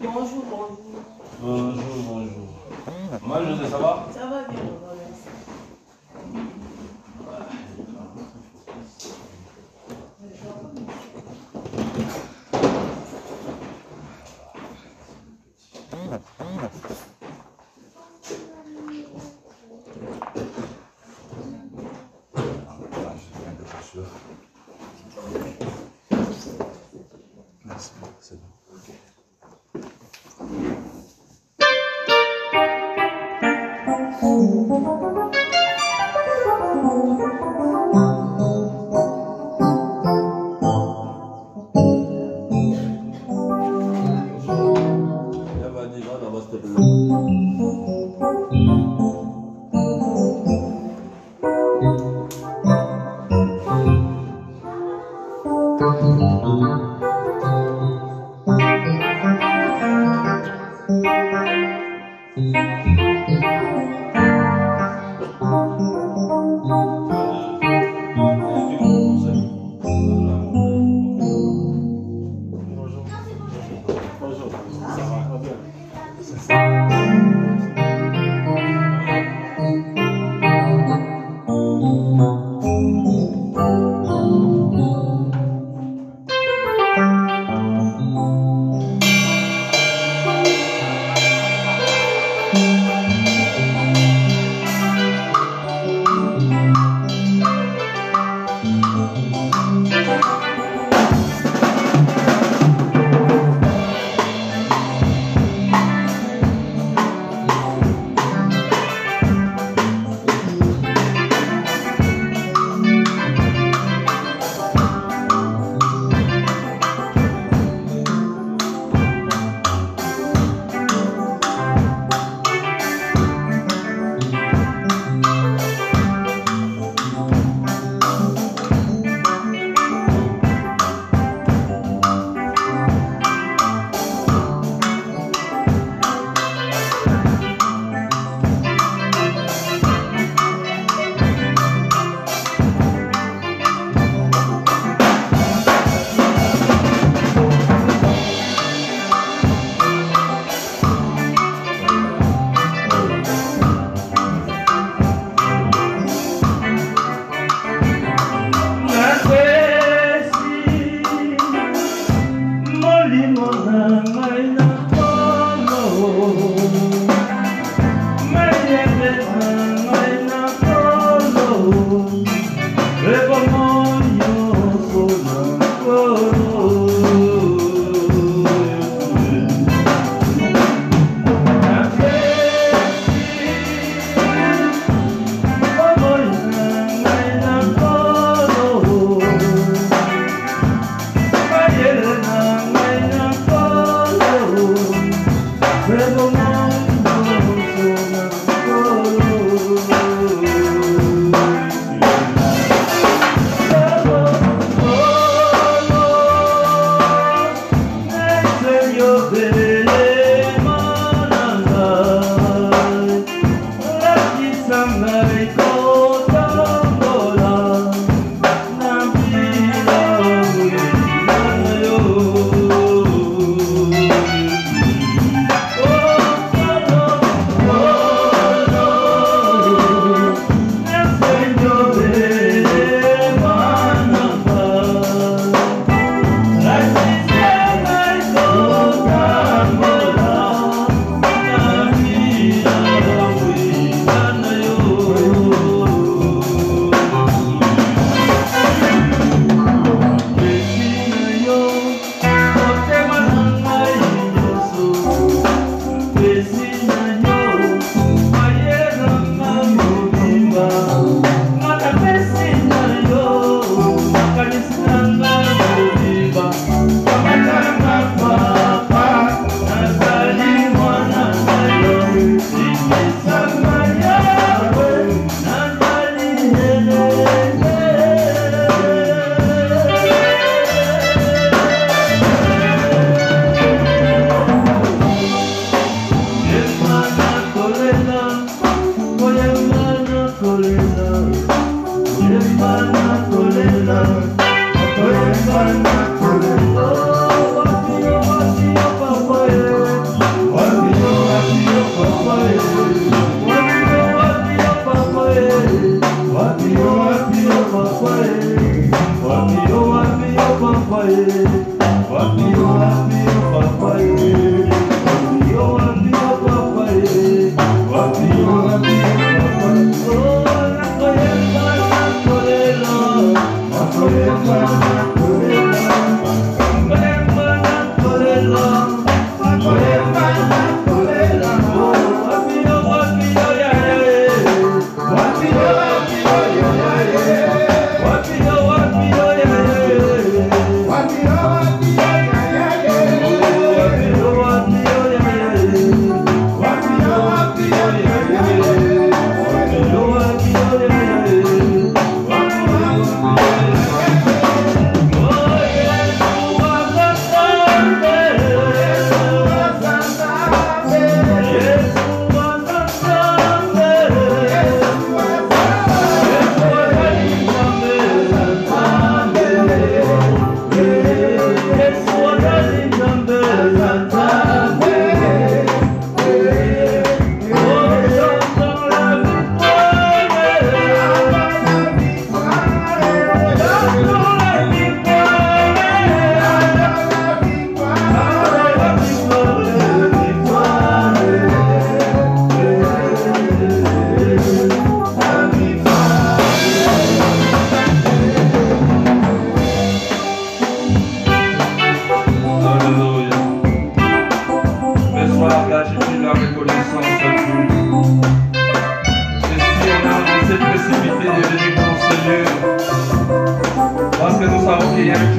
Bonjour, bonjour. Bonjour, bonjour. Moi, José, ça va? Ça va bien, merci. Merci, c'est bon.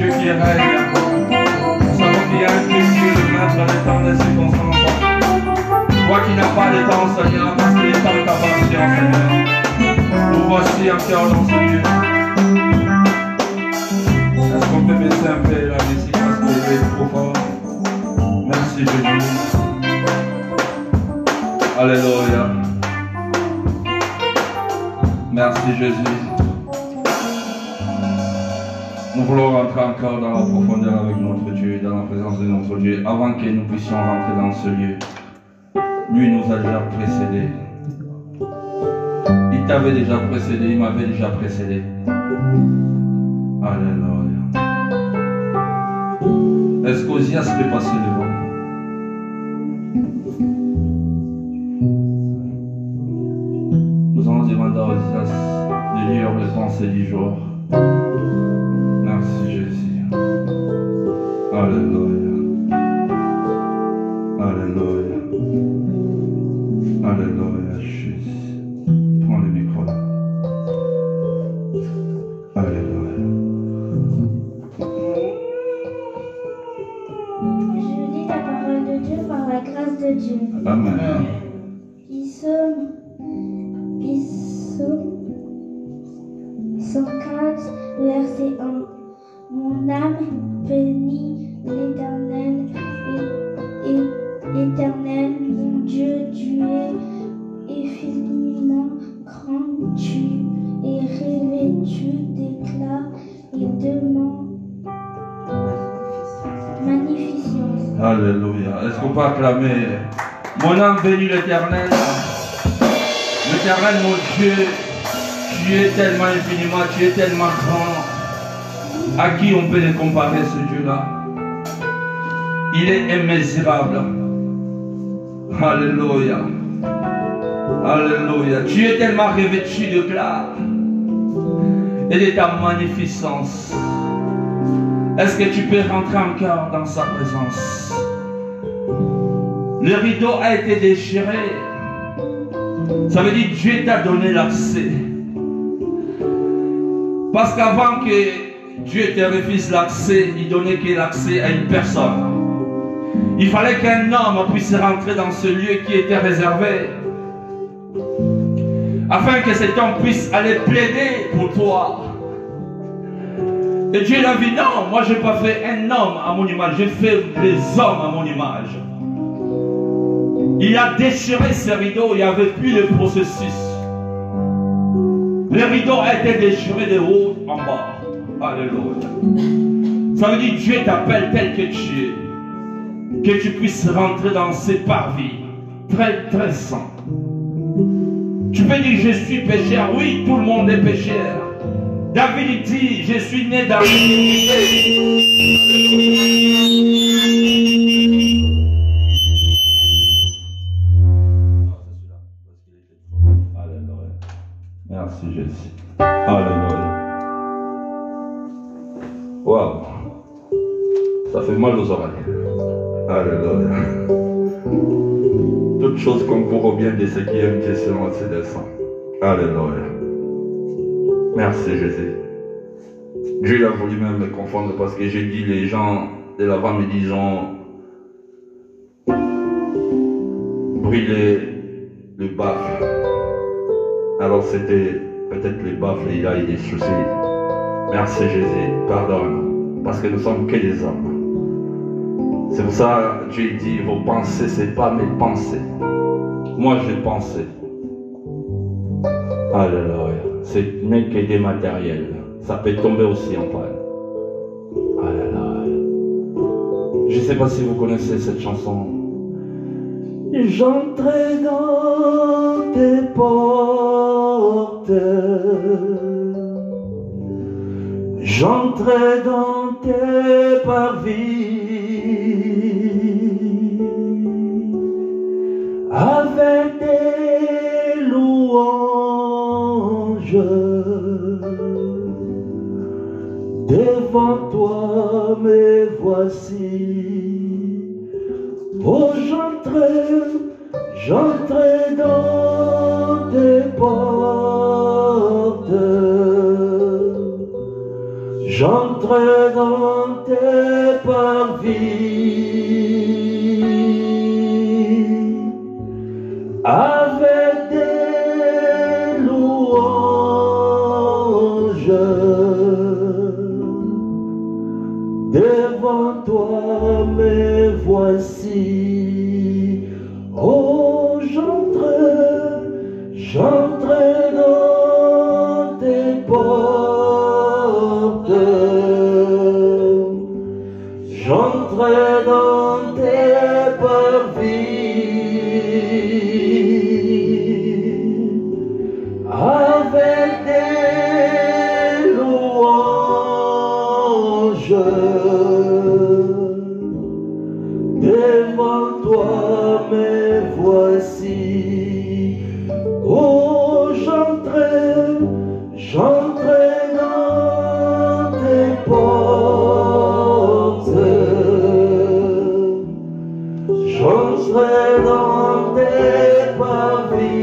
Dieu qui règne. Nous savons qu'il y a un Dieu qui est le maître des temps des circonstances. Toi qui n'as pas de temps, Seigneur, parce que les temps t'appartiennent, Seigneur. Nous voici encore dans ce lieu. Est-ce qu'on peut baisser un peu la musique parce qu'elle est trop fort? Merci Jésus. Alléluia. Merci Jésus. Nous voulons rentrer encore dans la profondeur avec notre Dieu, dans la présence de notre Dieu, avant que nous puissions rentrer dans ce lieu. Lui nous a déjà précédés. Il t'avait déjà précédé, il m'avait déjà précédé. Alléluia. Est-ce qu'Osias peut passer devant? Nous allons demander à Osias de lire les pensées du jour. Merci Jésus. Alléluia. Alléluia. Alléluia Jésus. Prends le micro. Alléluia. Je lis la parole de Dieu par la grâce de Dieu. Amen. Psaume 104, verset 1. Mon âme bénit l'Éternel, Éternel, mon Dieu, tu es infiniment grand, tu es revêtu d'éclat et de magnificence. Alléluia. Est-ce qu'on peut acclamer? Mon âme bénit l'Éternel. L'Éternel, mon Dieu, tu es tellement infiniment, tu es tellement grand. À qui on peut le comparer ce Dieu-là? Il est immesurable. Alléluia. Alléluia. Tu es tellement revêtu de gloire et de ta magnificence. Est-ce que tu peux rentrer encore dans sa présence? Le rideau a été déchiré. Ça veut dire que Dieu t'a donné l'accès. Parce qu'avant que Dieu te refuse l'accès, il donnait que l'accès à une personne. Il fallait qu'un homme puisse rentrer dans ce lieu qui était réservé, afin que cet homme puisse aller plaider pour toi. Et Dieu l'a dit, non, moi je n'ai pas fait un homme à mon image, j'ai fait les hommes à mon image. Il a déchiré ce rideau, il n'y avait plus de processus. Le rideau a été déchiré de haut en bas. Alléluia. Ça veut dire que Dieu t'appelle tel que tu es. Que tu puisses rentrer dans ces parvis très très saints. Tu peux dire je suis pécheur. Oui, tout le monde est pécheur. David dit je suis né dans l'iniquité. Alléluia. Merci Jésus. Alléluia. Waouh, ça fait mal aux oreilles. Alléluia. Toutes choses concourent au bien de ceux qui aiment Dieu selon ses desseins. Alléluia. Merci Jésus. Dieu a voulu même me confondre parce que j'ai dit les gens de l'avant me disant brûler le baffle. Alors c'était peut-être le baffle, il a eu des soucis. Merci Jésus, pardonne, parce que nous sommes que des hommes. C'est pour ça que Dieu dit, vos pensées, ce n'est pas mes pensées. Moi, j'ai pensé. Alléluia. Ce n'est que des matériels. Ça peut tomber aussi en panne. Alléluia. Je ne sais pas si vous connaissez cette chanson. J'entrais dans tes portes. J'entrais dans tes parvis avec des louanges. Devant toi me voici. Oh, j'entrais dans tes portes. J'entre dans tes parvis avec des louanges. Devant toi me voici. Oh, j'entre dans tes portes. J'entre dans tes parvis avec des louanges. Devant toi me voici. Oh, j'entre dans tes portes. J'entre dans tes parvis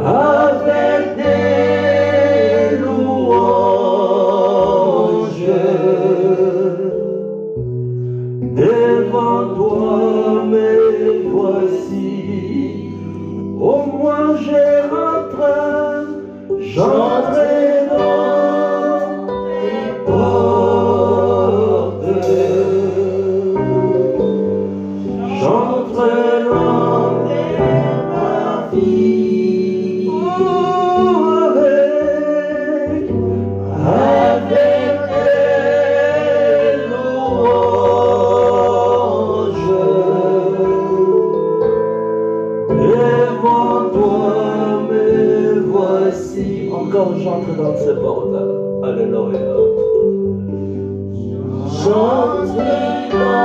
avec des louanges. Devant toi me voici. Oh, moi j'entre dans tes portes. J'entre dans tes parvis. Oh, avec des louanges. Devant toi me voici. Encore j'entre dans ces portes. Alléluia. J'entre dans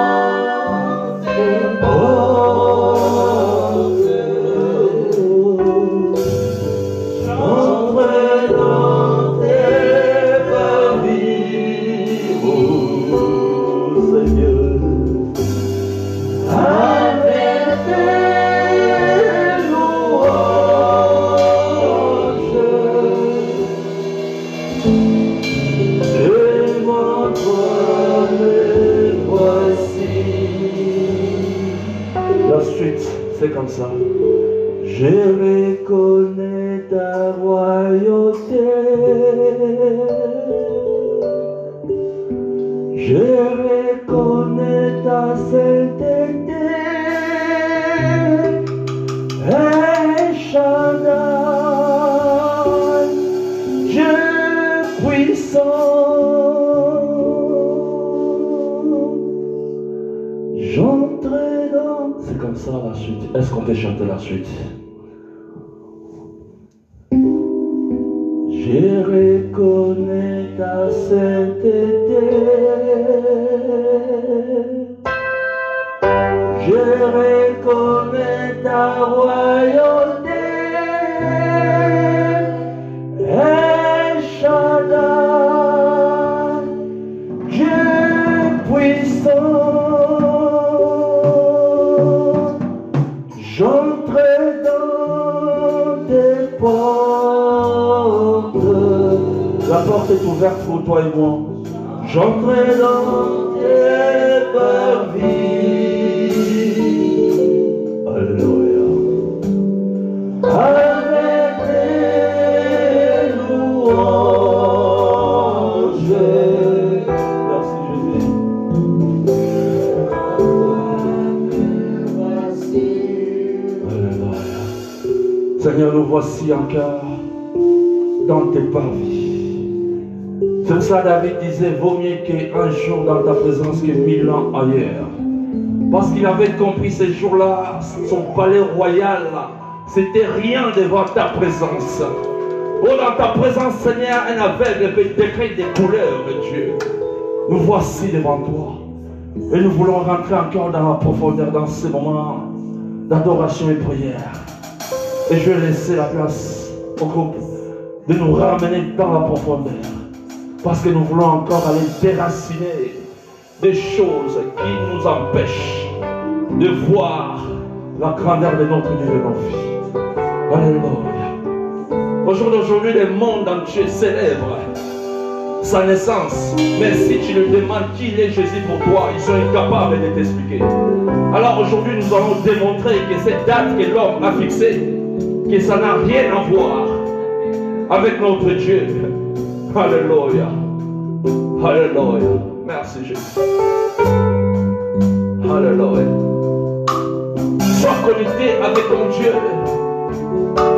tes portes. J'entre dans tes parvis. Oh, Seigneur. Avec des louanges. Devant toi me voici. La suite, c'est comme ça. Je reconnais ta royauté. Je reconnais ta sainteté. El Shaddai, Dieu puissant. J'entre dans... C'est comme ça la suite. Est-ce qu'on peut chanter la suite? Je reconnais ta sainteté. Je reconnais ta royauté. El Shaddai, Dieu puissant. J'entre dans tes portes. La porte est ouverte pour toi et moi. J'entre dans tes parvis. Alléluia. Avec des louanges. Merci Jésus. Alléluia. Seigneur, nous voici encore dans tes parvis. C'est pour ça David disait, vaut mieux qu'un jour dans ta présence que 1000 ans ailleurs. Parce qu'il avait compris ces jours-là, son palais royal, c'était rien devant ta présence. Oh, dans ta présence, Seigneur, un aveugle peut décrire des couleurs de Dieu. Nous voici devant toi. Et nous voulons rentrer encore dans la profondeur, dans ces moments d'adoration et prière. Et je vais laisser la place au groupe de nous ramener dans la profondeur. Parce que nous voulons encore aller déraciner des choses qui nous empêchent de voir la grandeur de notre Dieu et de nos vies. Alléluia. Au jour d'aujourd'hui, le monde entier célèbre sa naissance. Mais si tu lui demandes qui est Jésus pour toi, ils sont incapables de t'expliquer. Alors aujourd'hui, nous allons démontrer que cette date que l'homme a fixée, que ça n'a rien à voir avec notre Dieu. Alléluia. Alléluia. Merci Jésus. Alléluia. Sois connecté avec ton Dieu.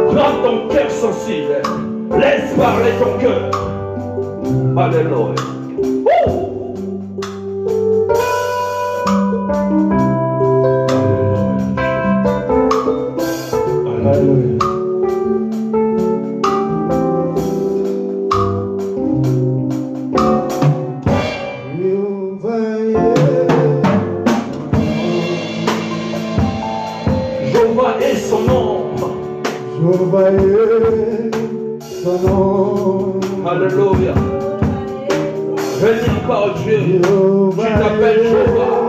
Prends ton cœur sensible. Laisse parler ton cœur. Alléluia. Alléluia. Jéhovah est son nom. Jéhovah est son nom. Alléluia. Béni par Dieu. Tu t'appelles Jéhovah.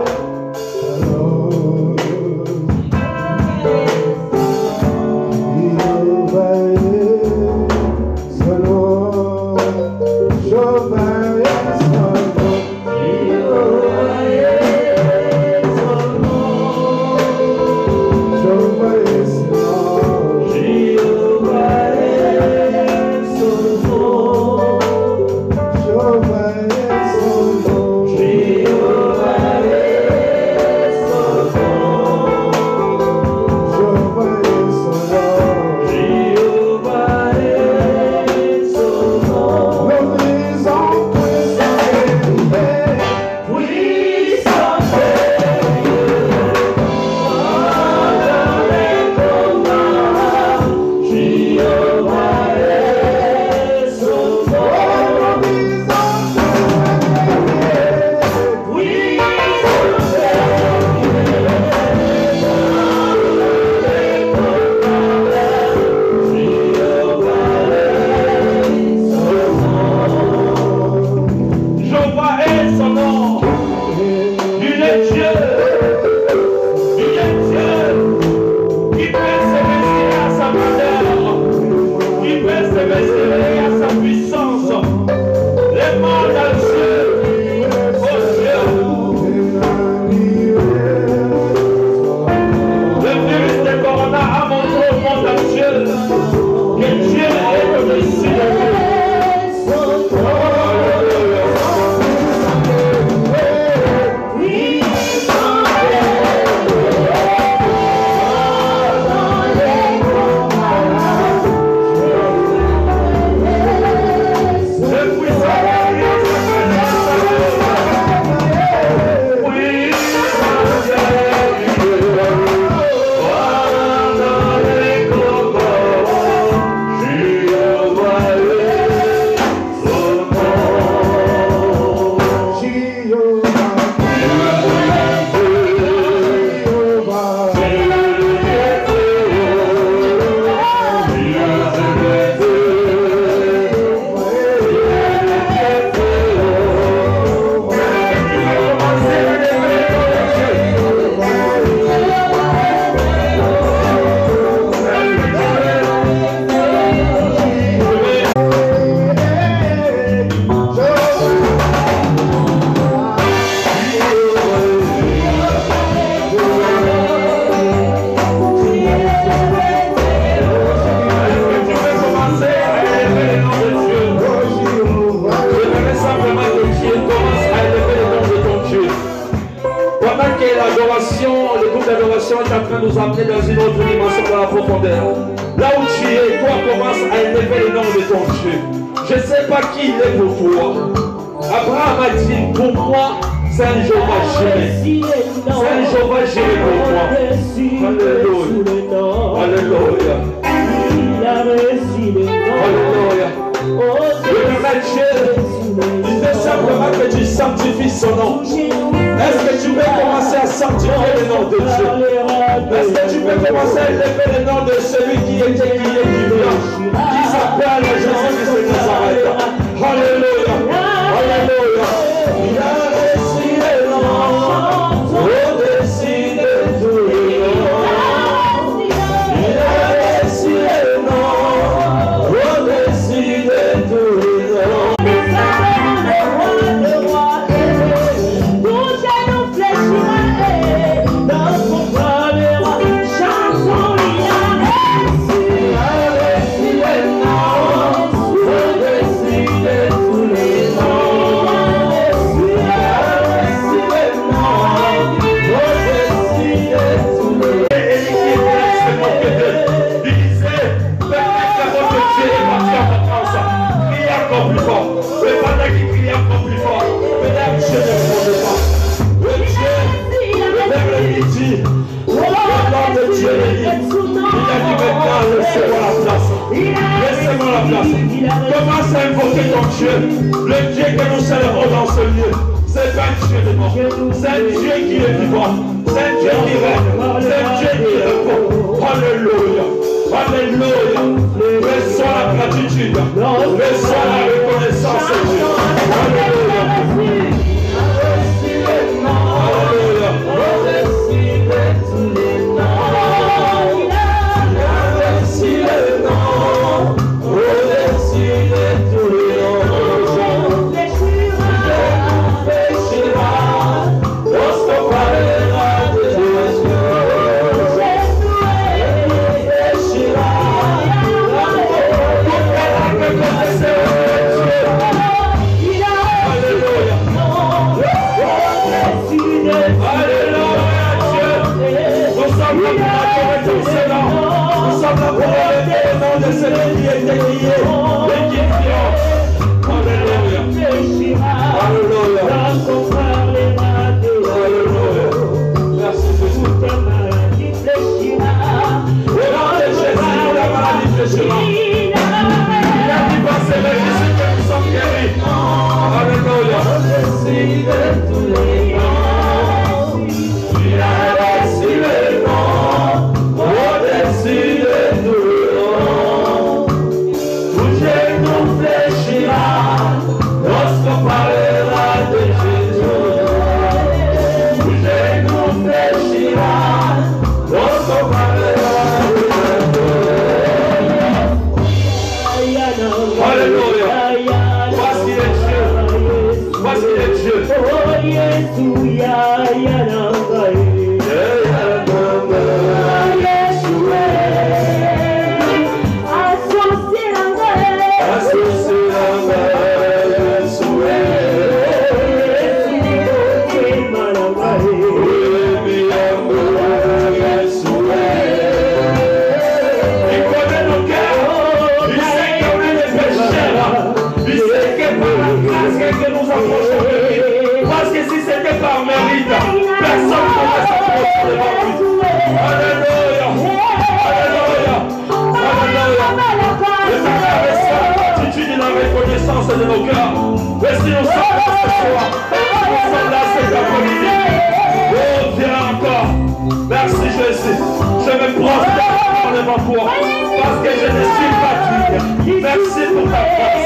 Le groupe d'adoration est en train de nous emmener dans une autre dimension de la profondeur. Là où tu es, toi commence à élever le nom de ton Dieu. Je ne sais pas qui il est pour toi. Abraham a dit, pour moi, c'est un Jéhovah Jireh. C'est un Jéhovah Jireh pour moi. Alléluia. Alléluia. Alléluia. Le Dieu, il fait simplement que tu sanctifies son nom. Est-ce que tu peux commencer à sanctifier le nom de Dieu? Est-ce que tu peux commencer à élever le nom de celui qui est vivant, qui s'appelle Jésus-Christ de Nazareth? Alléluia. Alléluia. Il a reçu le nom au-dessus de tout le nom. Il a reçu le nom que ton Dieu, le Dieu que nous célébrons dans ce lieu, c'est pas un Dieu de mort, c'est un Dieu qui est vivant, c'est un Dieu qui règne, c'est un Dieu qui répond. Alléluia, alléluia. Reçois la gratitude, reçois la reconnaissance, Dieu. Alléluia. De nos cœurs. Et si nous sommes là ce soir, nous sommes là cet après-midi. Oh, viens encore. Merci Jésus. Je me prosterne devant toi parce que je ne suis pas digne. Merci pour ta force.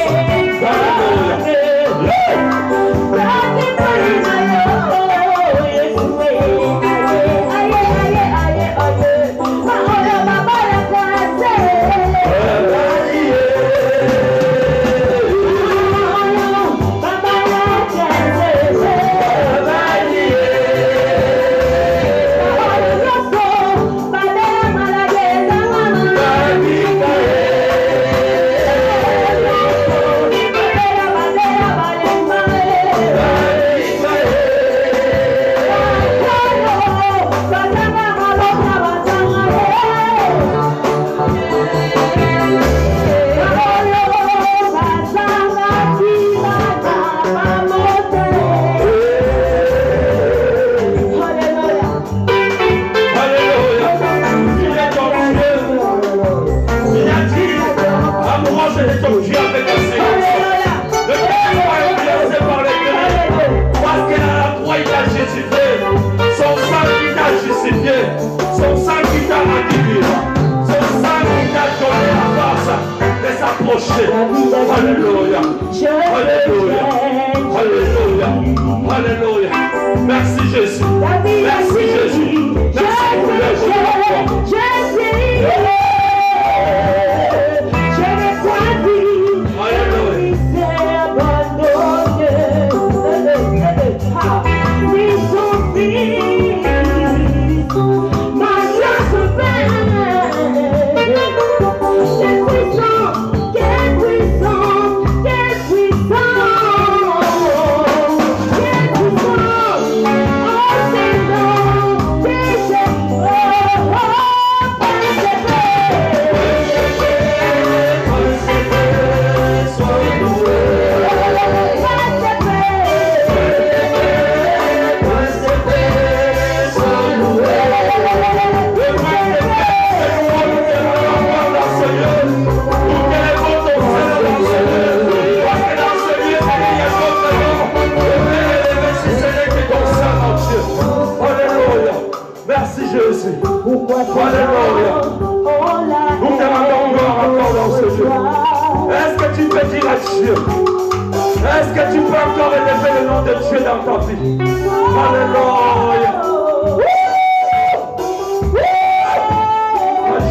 Alléluia. Alléluia. Alléluia. Alléluia. Alléluia. Merci Jésus. Merci Jésus. Merci pour l'œuvre de la foi. Oh, Alléluia. Nous demandons encore dans ce jour. Est-ce que tu peux dire à Dieu? Est-ce que tu peux encore élever le nom de Dieu dans ta vie? Alléluia.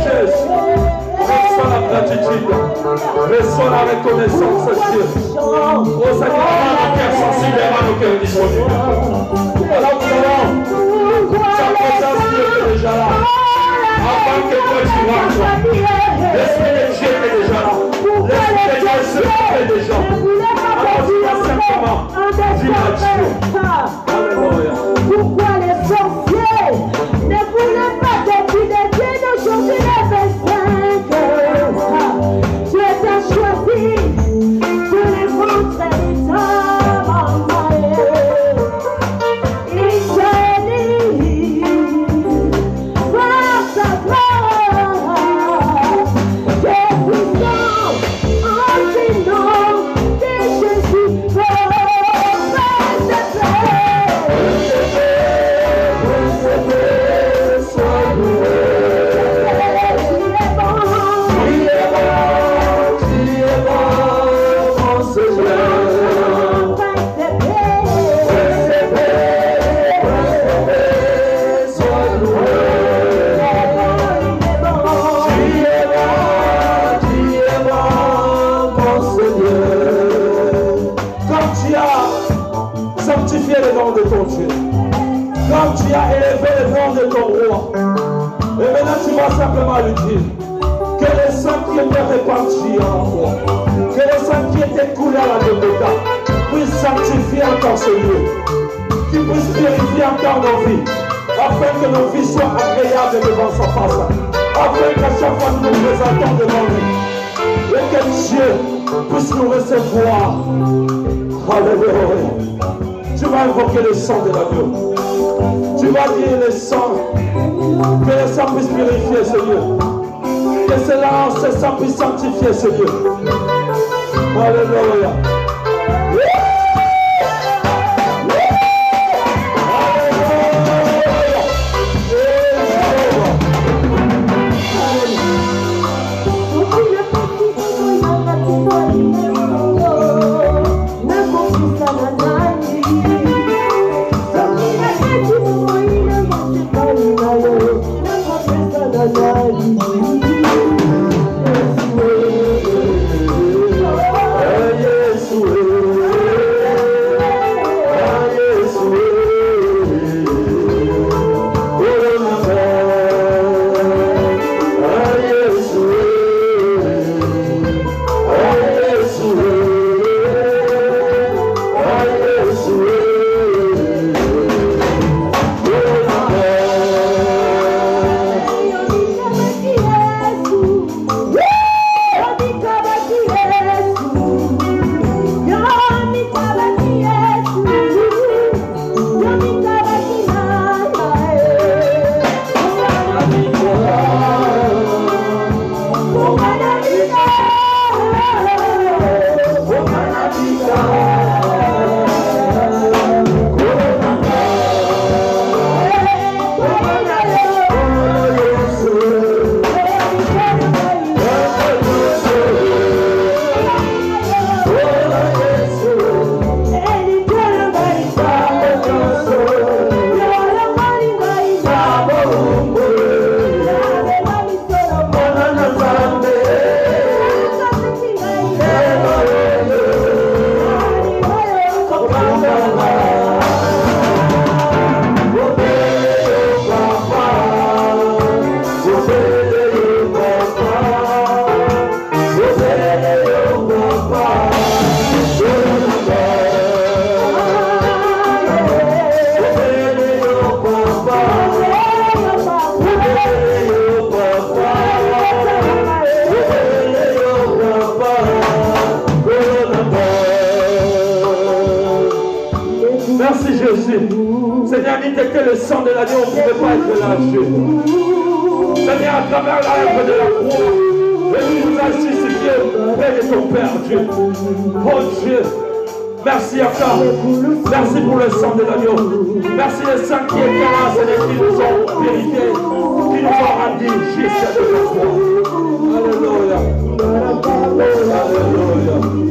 Jésus, reçois la gratitude, reçois la reconnaissance, Dieu. Oh Seigneur, nos cœurs sensibles et nos cœurs disponibles. Alors nous allons, sa présence Dieu est déjà là. Avant que toi tu rentres, l'Esprit de Dieu est déjà là. L'Esprit de Dieu se fait déjà. Alors dis-moi simplement, dis à Dieu. Alléluia. Pourquoi les sorciers ne voulaient pas depuis des dieux d'aujourd'hui les 25? Dieu t'a choisi de les montrer ta maman. Il t'a dit par sa grâce, Dieu puissant en ce nom de Jésus. Sanctifier le nom de ton Dieu. Comme tu as élevé le nom de ton roi. Et maintenant tu vas simplement lui dire que le sang qui était répandu en toi, que le sang qui était coulé à la Golgotha puisse sanctifier encore ce lieu, qu'il puisse purifier encore nos vies, afin que nos vies soient agréables devant sa face, afin qu'à chaque fois nous nous présentons devant lui, et que Dieu puisse nous recevoir. Alléluia. Tu vas invoquer le sang de l'agneau. Tu vas dire le sang, que le sang puisse purifier ce lieu. Que ce sang puisse sanctifier ce lieu. Alléluia. Seigneur, dit que le sang de l'agneau ne pouvait pas être lâché. Seigneur, à travers l'œuvre de la croix, et tu nous as justifié près de ton Père, Dieu. Oh Dieu, Merci encore. Merci pour le sang de l'agneau. Merci le sang qui est là, c'est les qui nous ont vérifié, qui nous ont rendu jusqu'à de la foi. Alléluia. Alléluia.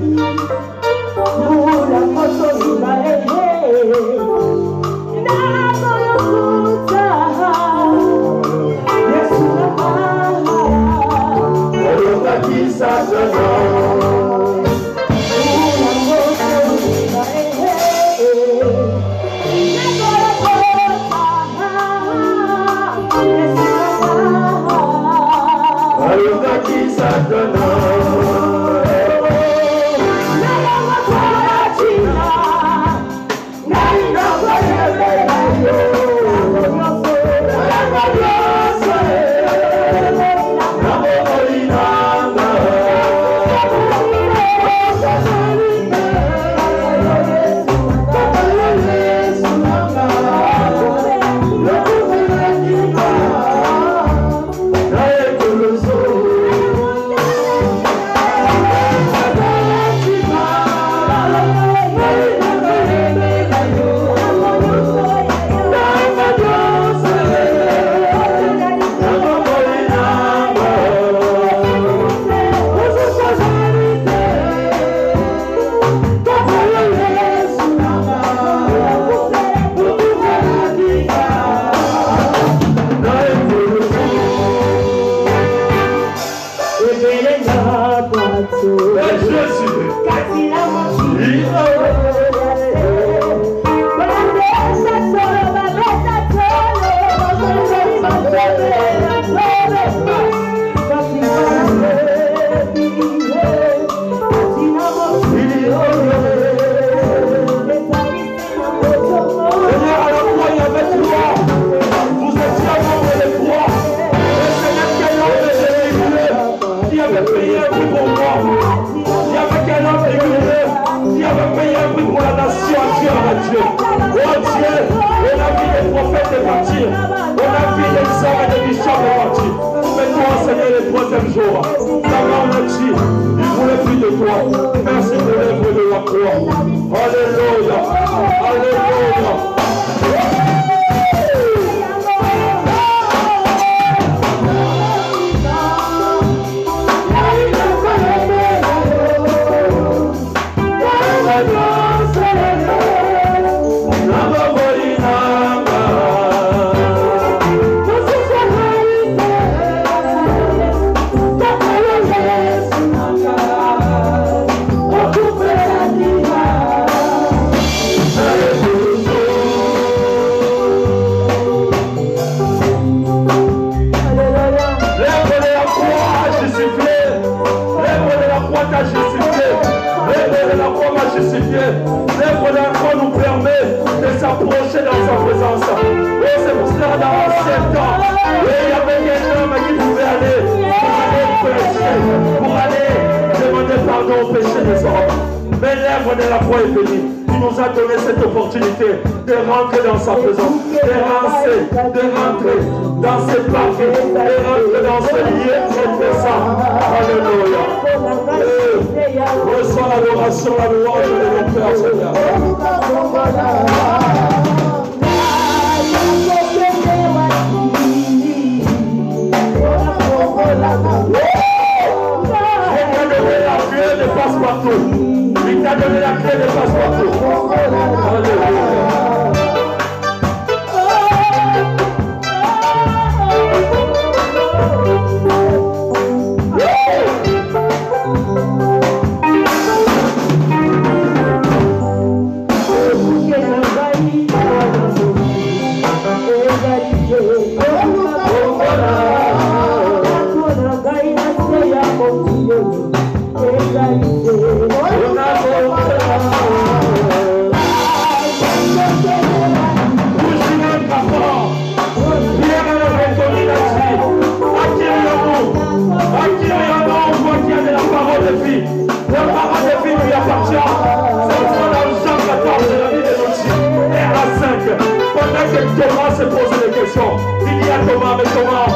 Thomas se posait des questions. Il dit à Thomas, mais Thomas,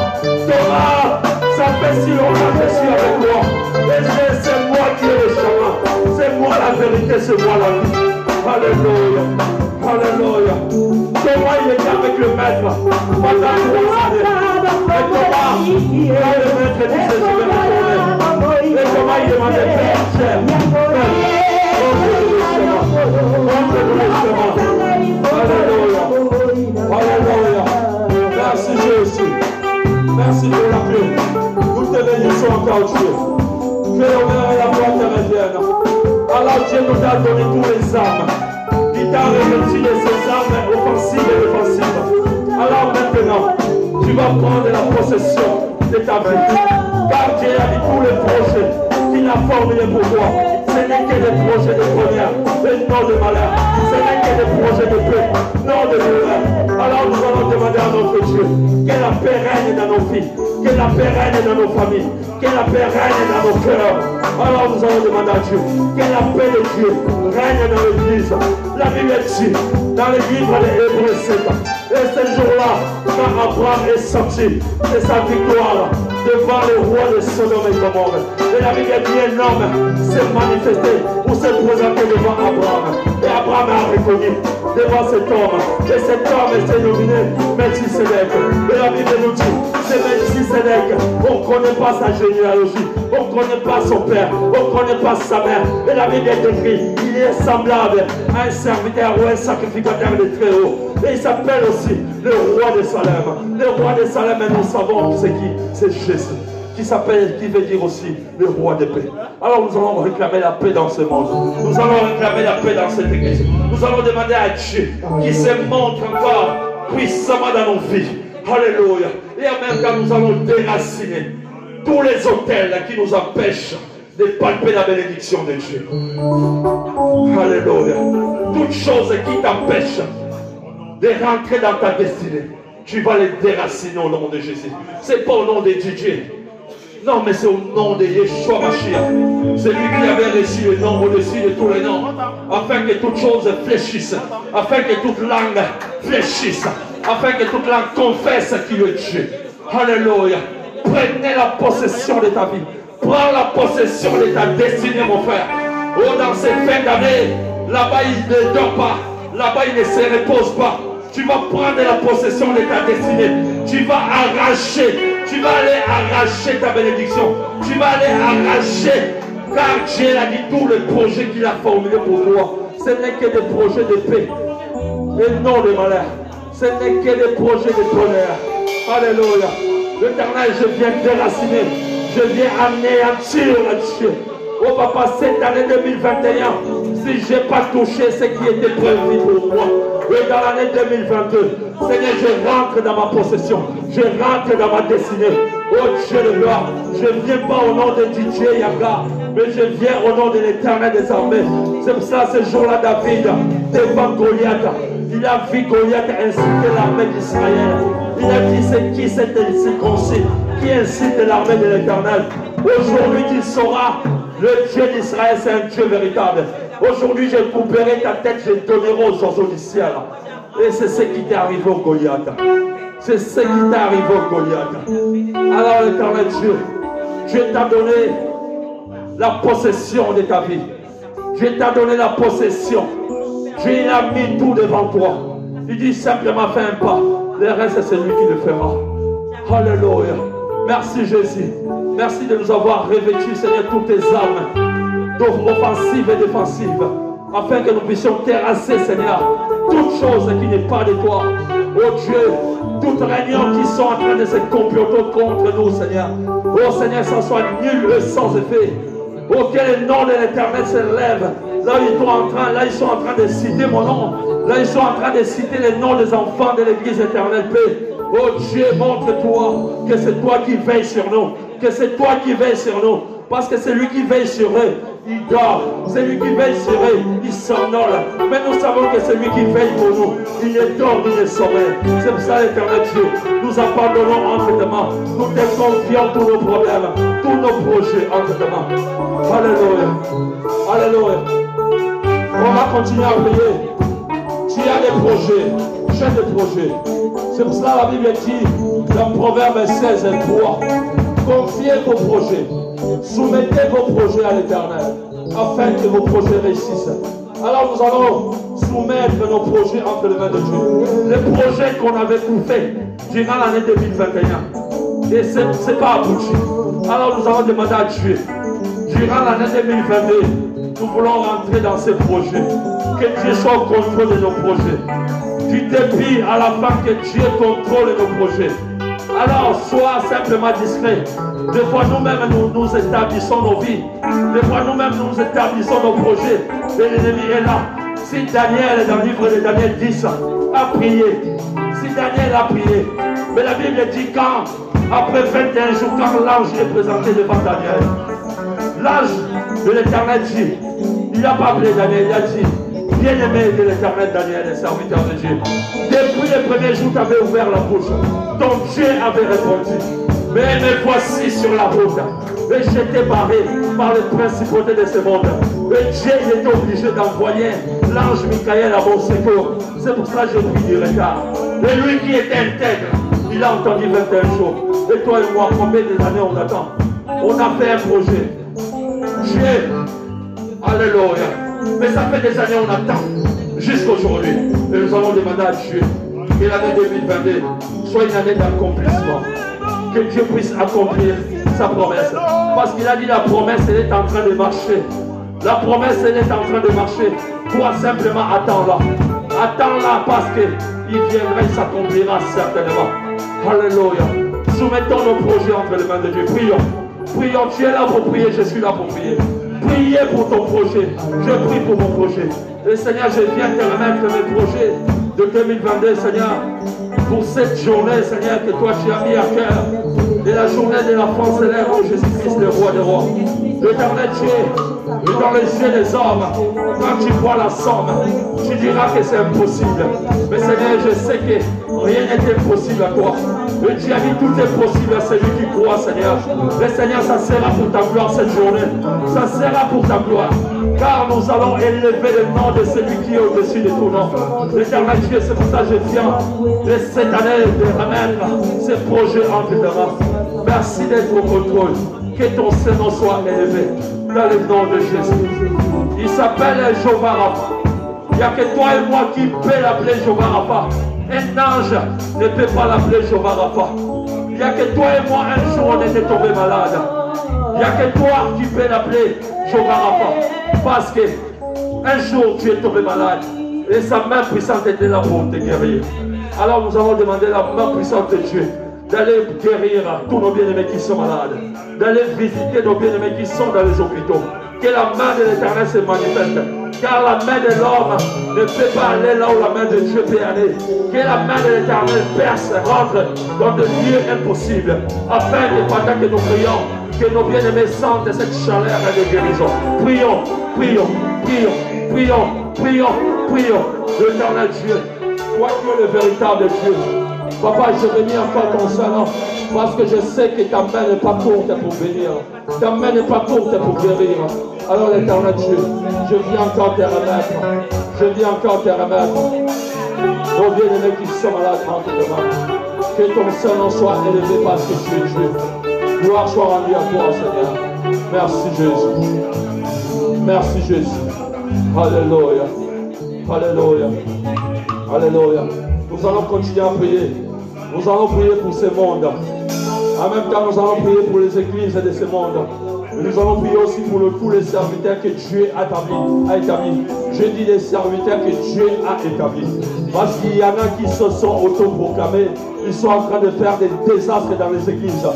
ça fait si longtemps que je suis avec moi. Et c'est moi qui ai le chemin. C'est moi la vérité, c'est moi la vie. siècles, pendant 3 années. Et Thomas, quand le maître disait, je vais retourner. Et Thomas, il demandait, Père, cher, Alléluia. Merci Jésus. Merci pour la clé. Nous te bénissons encore Dieu. Que l'honneur et la gloire te reviennent. Alors Dieu nous a donné tous les armes. Il t'a revêtu de ces armes offensives et défensives. Alors maintenant, tu vas prendre la possession de ta vie. Car Dieu a dit tous les projets qu'il a formulés pour toi. Ce n'est que des projets de bonheur et non de malheur. Ce n'est que des projets de paix, non de douleur. Alors nous allons demander à notre Dieu que la paix règne dans nos vies, que la paix règne dans nos familles, que la paix règne dans nos cœurs. Alors nous allons demander à Dieu que la paix de Dieu règne dans l'église. La Bible dit dans le livre de Hébreux 7. Et ce jour-là, quand Abraham est sorti de sa victoire devant le roi de Sodome et Gomorrhe, et la Bible dit un homme s'est manifesté pour se présenter devant Abraham. Et Abraham a reconnu devant cet homme. Et cet homme s'est nominé Melchisedec. Et la Bible nous dit, c'est Melchisedec. On ne connaît pas sa généalogie, on ne connaît pas son père, on ne connaît pas sa mère. Et la Bible est écrite, il est semblable à un serviteur ou un sacrificateur de très haut. Et il s'appelle aussi le roi de Salem. Le roi de Salem, et nous savons c'est qui? C'est Jésus. Qui veut dire aussi le roi de paix. Alors nous allons réclamer la paix dans ce monde. Nous allons réclamer la paix dans cette église. Nous allons demander à Dieu qui se montre encore puissamment dans nos vies. Alléluia. Et en même temps nous allons déraciner tous les autels qui nous empêchent de palper la bénédiction de Dieu. Alléluia. Toutes choses qui t'empêchent de rentrer dans ta destinée, tu vas les déraciner au nom de Jésus. C'est pas au nom de Dieu. Non, mais c'est au nom de Yeshua Mashiach. C'est lui qui avait reçu le nom au-dessus de tous les noms, afin que toutes choses fléchissent, afin que toute langue fléchisse, afin que toute langue confesse qu'il est Dieu. Alléluia. Prenez la possession de ta vie. Prends la possession de ta destinée, mon frère. Oh, dans ces fins d'année, là-bas il ne dort pas, là-bas il ne se repose pas. Tu vas prendre la possession de ta destinée. Tu vas arracher. Tu vas aller arracher ta bénédiction. Tu vas aller arracher. Car Dieu a dit tous les projets qu'il a formulés pour toi. Ce n'est que des projets de paix. Et non de malheur. Ce n'est que des projets de bonheur. Alléluia. L'Éternel, je viens déraciner. Je viens anéantir Dieu. Oh papa, cette année 2021, si je n'ai pas touché ce qui était prévu pour moi, et dans l'année 2022, Seigneur, je rentre dans ma possession, je rentre dans ma destinée. Oh Dieu de gloire, je ne viens pas au nom de DJ Yaga, mais je viens au nom de l'Éternel des armées. C'est pour ça, ce jour-là, David, devant Goliath, il a vu Goliath inciter l'armée d'Israël. Il a dit, c'est qui cet incirconcis qui incite l'armée de l'Éternel? Aujourd'hui, tu sauras, le Dieu d'Israël, c'est un Dieu véritable. Aujourd'hui, je couperai ta tête, je donnerai aux oiseaux du ciel. Et c'est ce qui t'est arrivé au Goliath. C'est ce qui t'est arrivé au Goliath. Alors, l'Éternel Dieu t'a donné la possession de ta vie. Dieu t'a donné la possession. Dieu a mis tout devant toi. Il dit simplement, fais un pas. Le reste, c'est lui qui le fera. Alléluia. Merci Jésus. Merci de nous avoir revêtus, Seigneur, toutes tes armes, offensives et défensives, afin que nous puissions terrasser, Seigneur, toute chose qui n'est pas de toi. Oh Dieu, toutes réunions qui sont en train de se comploter contre nous, Seigneur. Oh Seigneur, ça soit nul et sans effet. Oh, que le nom de l'Éternel se lève. Là, ils sont en train de citer mon nom. Là, ils sont en train de citer les noms des enfants de l'Église éternelle paix. Oh Dieu, montre-toi que c'est toi qui veilles sur nous. Que c'est toi qui veilles sur nous. Parce que c'est lui qui veille sur eux, il dort. C'est lui qui veille sur eux, il somnole. Mais nous savons que c'est lui qui veille pour nous. Il ne dort ni ne sommeille. C'est pour ça, l'Éternel Dieu, nous abandonnons entre tes mains. Nous te confions tous nos problèmes, tous nos projets entre tes mains. Alléluia. Alléluia. On va continuer à prier. Tu as des projets. J'ai des projets. C'est pour cela la Bible dit dans Proverbe 16 et 3. Confiez vos projets. Soumettez vos projets à l'Éternel, afin que vos projets réussissent. Alors nous allons soumettre nos projets entre les mains de Dieu. Les projets qu'on avait fait durant l'année 2021. Et ce n'est pas abouti. Alors nous allons demander à Dieu, durant l'année 2022, nous voulons rentrer dans ces projets. Que Dieu soit au contrôle de nos projets. Du début à la fin, que Dieu contrôle nos projets. Alors, sois simplement discret. Des fois, nous-mêmes, nous établissons nos vies. Des fois, nous-mêmes, nous établissons nos projets. Et l'ennemi est là. Si Daniel, dans le livre de Daniel 10, a prié, si Daniel a prié, mais la Bible dit quand, après 21 jours, quand l'ange est présenté devant Daniel, l'ange de l'Éternel dit, il n'a pas appelé Daniel, il a dit, bien-aimé de l'Éternel Daniel, le serviteur de Dieu, depuis le premier jour, tu avais ouvert la bouche, ton Dieu avait répondu. Mais me voici sur la route, et j'étais barré par les principautés de ce monde. Et Dieu était obligé d'envoyer l'ange Michael à mon secours. C'est pour ça que j'ai pris du retard. Et lui qui était intègre, il a entendu 21 jours. Et toi et moi, combien d'années on attend? On a fait un projet. Dieu, alléluia. Mais ça fait des années on attend, jusqu'aujourd'hui. Et nous allons demander à Dieu que l'année 2022 soit une année d'accomplissement. Que Dieu puisse accomplir sa promesse. Parce qu'il a dit la promesse, elle est en train de marcher. La promesse, elle est en train de marcher. Toi, simplement, attends-la. Attends-la parce qu'il viendra, il s'accomplira certainement. Alléluia. Soumettons nos projets entre les mains de Dieu. Prions. Prions. Tu es là pour prier, je suis là pour prier. Priez pour ton projet. Je prie pour mon projet. Et Seigneur, je viens te remettre mes projets de 2022, Seigneur. Pour cette journée, Seigneur, que toi tu as mis à cœur. Et la journée de la France célèbre où Jésus-Christ, le roi des rois. L'éternel Dieu, et dans les yeux des hommes, quand tu vois la somme, tu diras que c'est impossible. Mais Seigneur, je sais que rien n'est impossible à toi. Et tu as dit tout est possible à celui qui croit, Seigneur. Mais Seigneur, ça sera pour ta gloire cette journée. Ça sera pour ta gloire. Car nous allons élever le nom de celui qui est au-dessus de tout nom. L'éternel Dieu, c'est pour ça que je viens de cette année de remettre ces projets entre tes mains. Merci d'être au contrôle. Que ton Seigneur soit élevé dans le nom de Jésus. Il s'appelle Jéhovah Rapha. Il n'y a que toi et moi qui peut l'appeler Jéhovah Rapha. Un ange ne peut pas l'appeler Jéhovah Rapha. Il n'y a que toi et moi, un jour on était tombé malade. Il n'y a que toi qui peux l'appeler Jéhovah Rapha. Parce que un jour tu es tombé malade. Et sa main puissante était là pour te guérir. Alors nous allons demander la main puissante de Dieu d'aller guérir tous nos bien-aimés qui sont malades, d'aller visiter nos bien-aimés qui sont dans les hôpitaux. Que la main de l'Éternel se manifeste. Car la main de l'homme ne peut pas aller là où la main de Dieu peut aller. Que la main de l'Éternel perce, rentre dans des lieux impossibles, afin que pendant que nous prions, que nos bien-aimés sentent cette chaleur de guérison. Prions, prions, prions, prions, prions, prions. L'Éternel Dieu, toi tu es le véritable Dieu. Papa, je bénis encore ton Saint-Nom, parce que je sais que ta main n'est pas courte pour bénir. Ta main n'est pas courte pour guérir. Alors l'Éternel Dieu, je viens encore te remettre. Je viens encore te remettre. Nos bien-aimés qui sont malades entre tes mains. Que ton Saint-Nom soit élevé parce que tu es Dieu. Gloire soit rendue à toi, Seigneur. Merci Jésus. Merci Jésus. Alléluia. Alléluia. Alléluia. Nous allons continuer à prier. Nous allons prier pour ce monde. En même temps, nous allons prier pour les églises de ce monde. Et nous allons prier aussi pour tous les serviteurs que Dieu a établis. Je dis les serviteurs que Dieu a établis. Parce qu'il y en a qui se sont autoproclamés. Ils sont en train de faire des désastres dans les églises.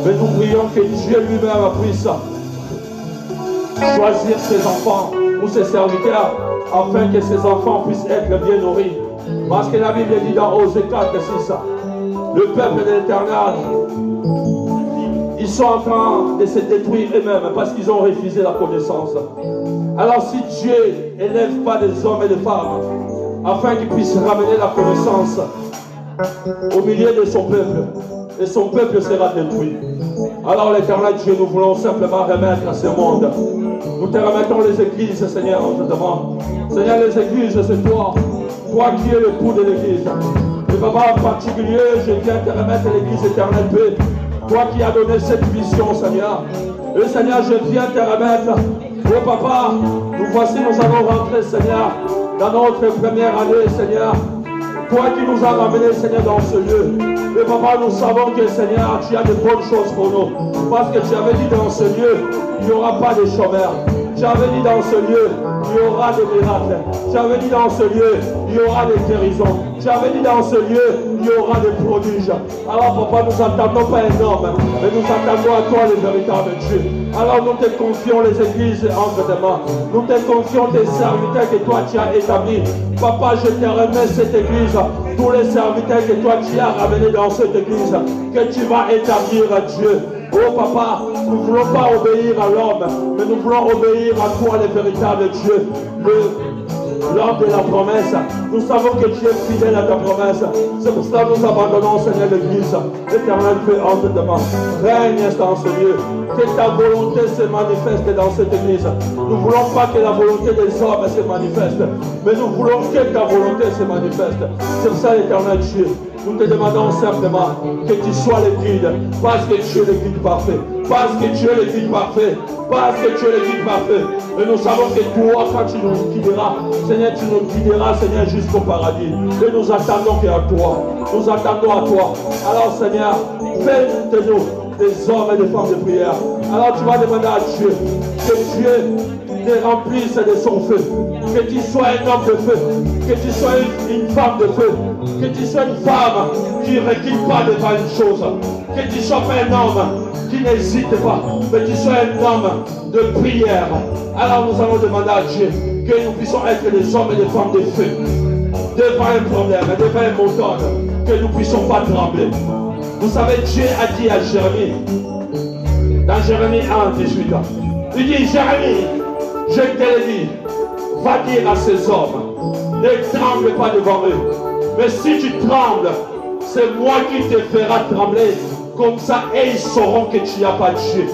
Mais nous prions que Dieu lui-même puisse choisir ses enfants ou ses serviteurs afin que ces enfants puissent être bien nourris. Parce que la Bible dit dans Osée 4, 6, le peuple de l'Éternel, ils sont en train de se détruire eux-mêmes parce qu'ils ont refusé la connaissance. Alors si Dieu n'élève pas des hommes et des femmes afin qu'ils puissent ramener la connaissance au milieu de son peuple, et son peuple sera détruit. Alors l'Éternel Dieu, nous voulons simplement remettre à ce monde. Nous te remettons les églises, Seigneur, en te demandant. Seigneur, les églises, c'est toi. Toi qui es le coup de l'église. Et papa, en particulier, je viens te remettre l'église éternelle paix. Toi qui as donné cette vision, Seigneur. Et Seigneur, je viens te remettre Oh papa, nous voici, nous allons rentrer, Seigneur, dans notre première année, Seigneur. Toi qui nous as ramenés, Seigneur, dans ce lieu. Et papa, nous savons que, Seigneur, tu as de bonnes choses pour nous. Parce que tu avais dit dans ce lieu, il n'y aura pas de chômeurs. Tu avais dit dans ce lieu, il y aura des miracles. Tu avais dit dans ce lieu, il y aura des guérisons. Tu avais dit dans ce lieu, il y aura des prodiges. Alors papa, nous n'attendons pas un homme, mais nous attendons à toi le véritable Dieu. Alors nous te confions les églises entre tes mains. Nous te confions tes serviteurs que toi tu as établis. Papa, je te remets cette église. Tous les serviteurs que toi tu as ramenés dans cette église, que tu vas établir, Dieu. Oh papa, nous ne voulons pas obéir à l'homme, mais nous voulons obéir à toi, le véritable Dieu, l'homme de la promesse. Nous savons que tu es fidèle à ta promesse. C'est pour cela que nous abandonnons, Seigneur, l'église. L'Éternel fait entre tes mains. Règne dans ce lieu. Que ta volonté se manifeste dans cette église. Nous ne voulons pas que la volonté des hommes se manifeste, mais nous voulons que ta volonté se manifeste. C'est pour ça, l'Éternel Dieu, nous te demandons simplement que tu sois le guide, parce que tu es le guide parfait, parce que tu es le guide parfait, parce que tu es le guide parfait. Et nous savons que toi, quand tu nous guideras, Seigneur, tu nous guideras, Seigneur, jusqu'au paradis. Et nous attendons qu'à toi. Nous attendons à toi. Alors, Seigneur, fais de nous des hommes et des femmes de prière. Alors, tu vas demander à Dieu que Dieu te remplisse de son feu. Que tu sois un homme de feu. Que tu sois une femme de feu. Que tu sois une femme qui ne recule pas devant une chose. Que tu sois pas un homme qui n'hésite pas. Mais tu sois un homme de prière. Alors nous allons demander à Dieu que nous puissions être des hommes et des femmes de feu. Devant un problème, devant un montagne, que nous ne puissions pas trembler. Vous savez, Dieu a dit à Jérémie, dans Jérémie 1, 18 ans, il dit, Jérémie, je te le dis, va dire à ces hommes, ne tremble pas devant eux. Mais si tu trembles, c'est moi qui te ferai trembler. Comme ça, et ils sauront que tu n'as pas Dieu.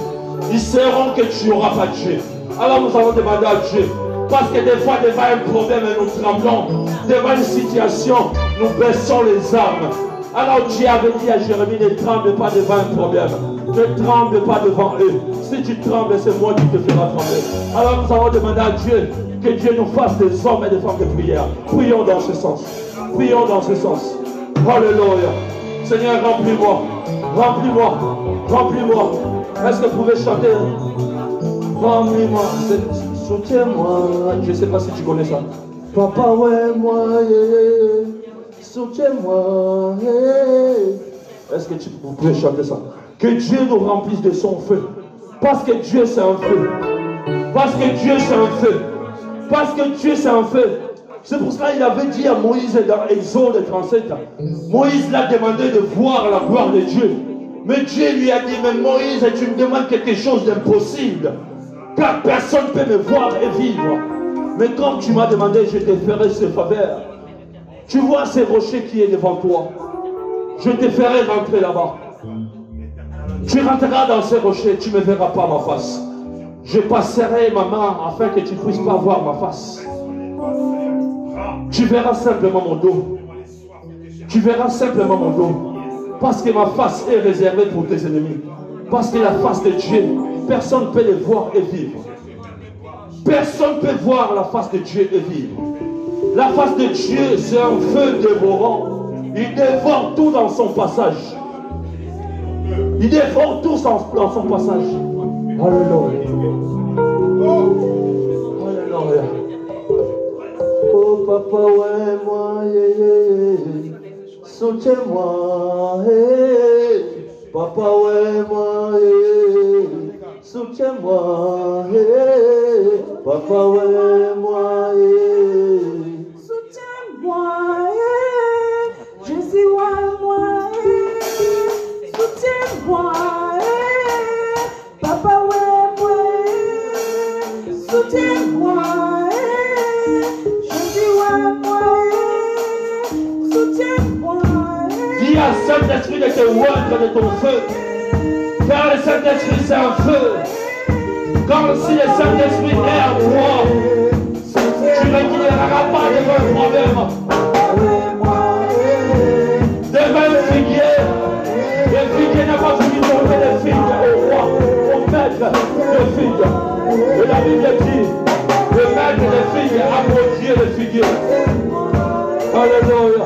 Ils sauront que tu n'auras pas Dieu. Alors nous allons demander à Dieu. Parce que des fois, devant un problème, nous tremblons. Devant une situation, nous baissons les armes. Alors Dieu avait dit à Jérémie, ne tremble pas devant un problème. Ne tremble pas devant eux. Si tu trembles, c'est moi qui te ferai trembler. Alors nous allons demander à Dieu que Dieu nous fasse des hommes et des femmes de prière. Prions dans ce sens. Prions dans ce sens. Alléluia. Seigneur, remplis-moi. Remplis-moi. Remplis-moi. Est-ce que vous pouvez chanter? Remplis-moi. Soutiens-moi. Je ne sais pas si tu connais ça. Papa, ouais, moi, yeah. Soutiens-moi. Yeah. Est-ce que vous pouvez chanter ça? Que Dieu nous remplisse de son feu. Parce que Dieu, c'est un feu. Parce que Dieu, c'est un feu. Parce que Dieu, c'est un feu. C'est pour cela qu'il avait dit à Moïse dans Exode 37, Moïse l'a demandé de voir la gloire de Dieu. Mais Dieu lui a dit, mais Moïse, tu me demandes quelque chose d'impossible. Car personne ne peut me voir et vivre. Mais comme tu m'as demandé, je te ferai ce faveur. Tu vois ces rochers qui est devant toi. Je te ferai rentrer là-bas. Tu rentreras dans ces rochers, tu ne me verras pas ma face. Je passerai ma main afin que tu ne puisses pas voir ma face. Tu verras simplement mon dos. Tu verras simplement mon dos. Parce que ma face est réservée pour tes ennemis. Parce que la face de Dieu, personne ne peut le voir et vivre. Personne ne peut voir la face de Dieu et vivre. La face de Dieu, c'est un feu dévorant. Il dévore tout dans son passage. Il dévore tout dans son passage. Alléluia. Alléluia. Oh papa, ouais, moi, yeah. Soutiens-moi, hey. Papa, ouais, moi, yeah. Soutiens-moi, hey. Papa, ouais, moi, yeah. Soutiens-moi, yeah. Jésus, ouais, moi, yeah. Soutiens-moi, yeah. Papa, ouais, moi, yeah. Soutiens-moi, yeah. Jésus, ouais, moi, yeah. Soutiens-moi, yeah. Dis à Saint-Esprit de te oindre de ton feu. Car le Saint-Esprit c'est un feu. Comme si le Saint-Esprit est en toi. Tu ne guideras pas devant un problème. Devant un figuier. Le figuier n'a pas voulu tomber de figues au roi, au maître de figues. Et la Bible dit de mettre les figues, approprier les figures. Alléluia.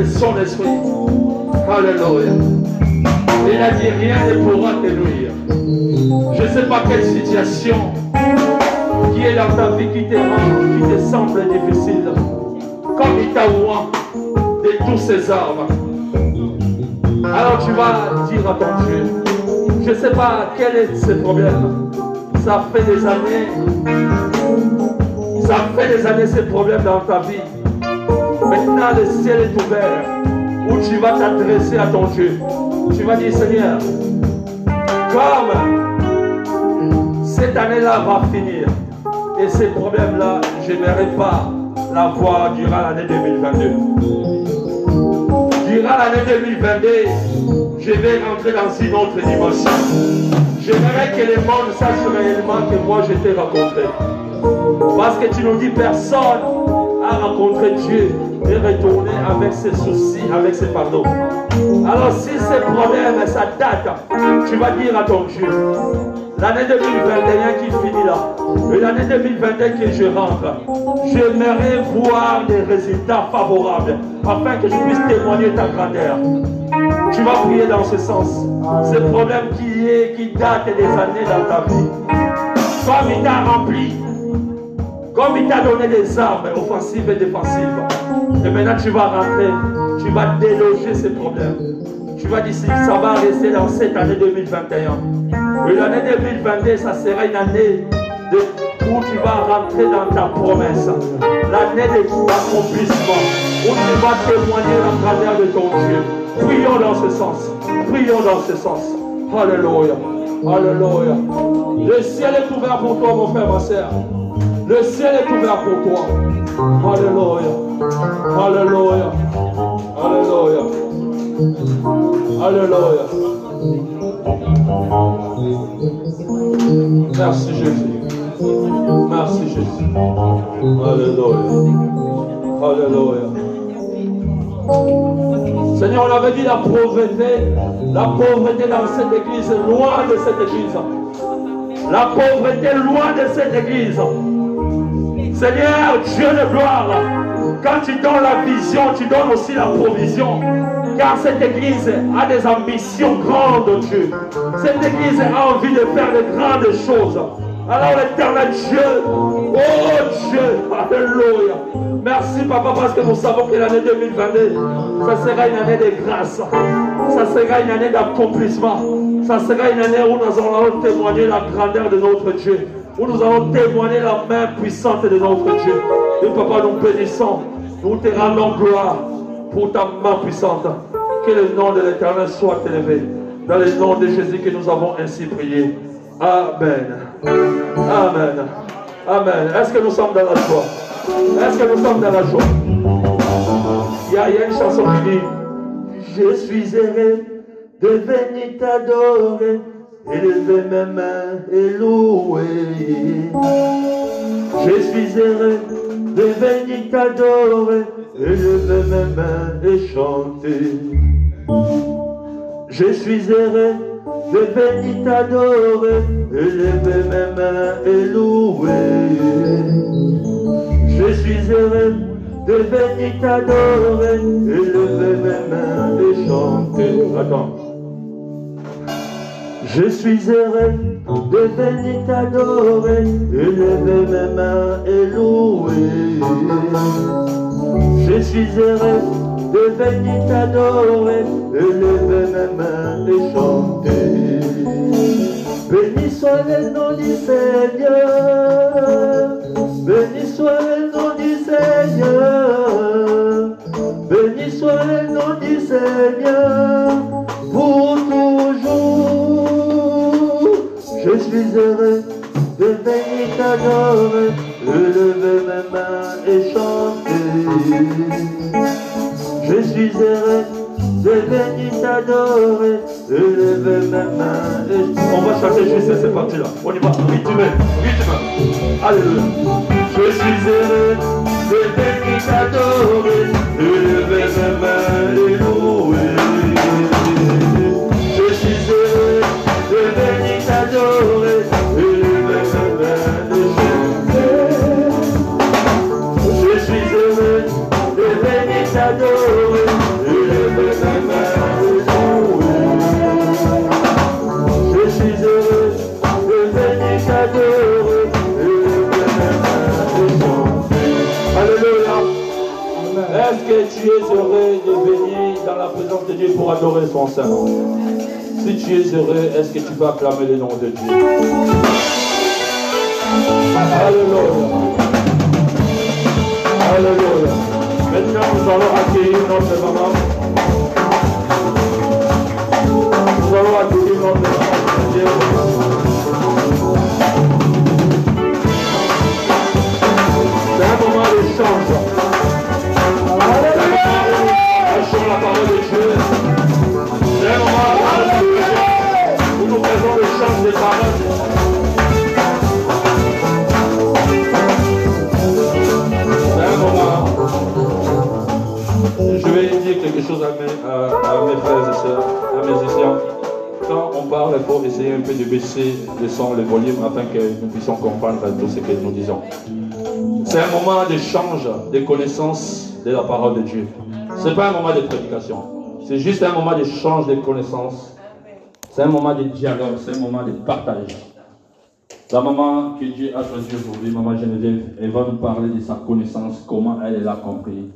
Son esprit. Alléluia. Il a dit rien ne pourra te nuire. Je ne sais pas quelle situation qui est dans ta vie qui te semble difficile. Comme il t'a oint de tous ces armes. Alors tu vas dire à ton Dieu, je ne sais pas quel est ce problème. Ça fait des années ces problèmes dans ta vie. Maintenant, le ciel est ouvert, où tu vas t'adresser à ton Dieu. Tu vas dire, Seigneur, comme cette année-là va finir, et ces problèmes-là, je n'aimerais pas l'avoir durant l'année 2022. Durant l'année 2022, je vais rentrer dans une autre dimension. J'aimerais que le monde sache réellement que moi je t'ai rencontré. Parce que tu nous dis, personne a rencontré Dieu et retourner avec ses soucis, avec ses pardons. Alors si ces problèmes, ça date, tu vas dire à ton Dieu, l'année 2021 qui finit là, et l'année 2022 que je rentre, j'aimerais voir des résultats favorables, afin que je puisse témoigner ta grandeur. Tu vas prier dans ce sens. Ce problème qui date des années dans ta vie, comme il t'a rempli, comme il t'a donné des armes offensives et défensives, et maintenant tu vas rentrer, tu vas déloger ces problèmes. Tu vas dire si ça va rester dans cette année 2021. Et l'année 2022, ça sera une année où tu vas rentrer dans ta promesse. L'année de l'accomplissement, où tu vas témoigner la grandeur de ton Dieu. Prions dans ce sens. Prions dans ce sens. Alléluia. Alléluia. Le ciel est ouvert pour toi, mon frère, ma soeur. Le ciel est ouvert pour toi. Alléluia. Alléluia. Alléluia. Alléluia. Merci Jésus. Merci Jésus. Alléluia. Alléluia. Seigneur, on avait dit la pauvreté dans cette église, loin de cette église. La pauvreté loin de cette église. Seigneur, Dieu de gloire, quand tu donnes la vision, tu donnes aussi la provision. Car cette église a des ambitions grandes, Dieu. Cette église a envie de faire de grandes choses. Alors l'éternel Dieu, oh Dieu, alléluia. Merci Papa parce que nous savons que l'année 2022, ça sera une année de grâce. Ça sera une année d'accomplissement. Ça sera une année où nous allons témoigner la grandeur de notre Dieu. Où nous allons témoigner la main puissante de notre Dieu. Et Papa, nous bénissons. Nous te rendons gloire pour ta main puissante. Que le nom de l'Éternel soit élevé. Dans le nom de Jésus que nous avons ainsi prié. Amen. Amen. Amen. Est-ce que nous sommes dans la joie? Est-ce que nous sommes dans la joie? Il y a une chanson qui dit: je suis heureux de venir t'adorer, élever mes mains et louer. Je suis heureux de venir t'adorer, élever mes mains et chanter. Je suis heureux de bénir, t'adorer, élever mes mains et louer. Je suis heureux de bénir, t'adorer, élever mes mains et chanter. Attends. Je suis heureux de bénir, t'adorer, élever mes mains et louer. Je suis heureux de bénir, t'adorer, élever mes mains et chanter. Béni soit le nom du Seigneur, béni soit le nom du Seigneur, béni soit le nom du Seigneur, pour toujours. Je suis heureux de bénir, t'adorer, élever mes mains et chanter. Je suis heureux de bénir, t'adorer, élever mes mains et chanter. On va chanter juste cette partie-là. On y va. Rythme. Alléluia. Je suis heureux de bénir, t'adorer, élever mes mains et louer. Je suis heureux de bénir, t'adorer, élever mes mains et chanter. Je suis heureux de bénir, t'adorer, élever mes mains et louer. Je suis heureux de bénir, t'adorer, élever mes mains et chanter. Alléluia. Est-ce que tu es heureux de venir dans la présence de Dieu pour adorer son Saint-Nom? Si tu es heureux, est-ce que tu peux acclamer le nom de Dieu? Alléluia. Alléluia. Maintenant, nous allons accueillir notre maman. Nous allons accueillir notre maman de Dieu. C'est un moment d'échange. Alléluia. Lâchons la parole de Dieu. C'est un moment où nous faisons l'échange des paroles. C'est un moment. Je vais dire quelque chose à mes frères et sœurs, à mes étudiants. Quand on parle, il faut essayer un peu de baisser le son, le volume, afin que nous puissions comprendre tout ce que nous disons. C'est un moment d'échange, de connaissance de la parole de Dieu. Ce n'est pas un moment de prédication. C'est juste un moment d'échange de connaissances. C'est un moment de dialogue, c'est un moment de partage. La maman que Dieu a choisie aujourd'hui, maman Geneviève, elle va nous parler de sa connaissance, comment elle l'a compris.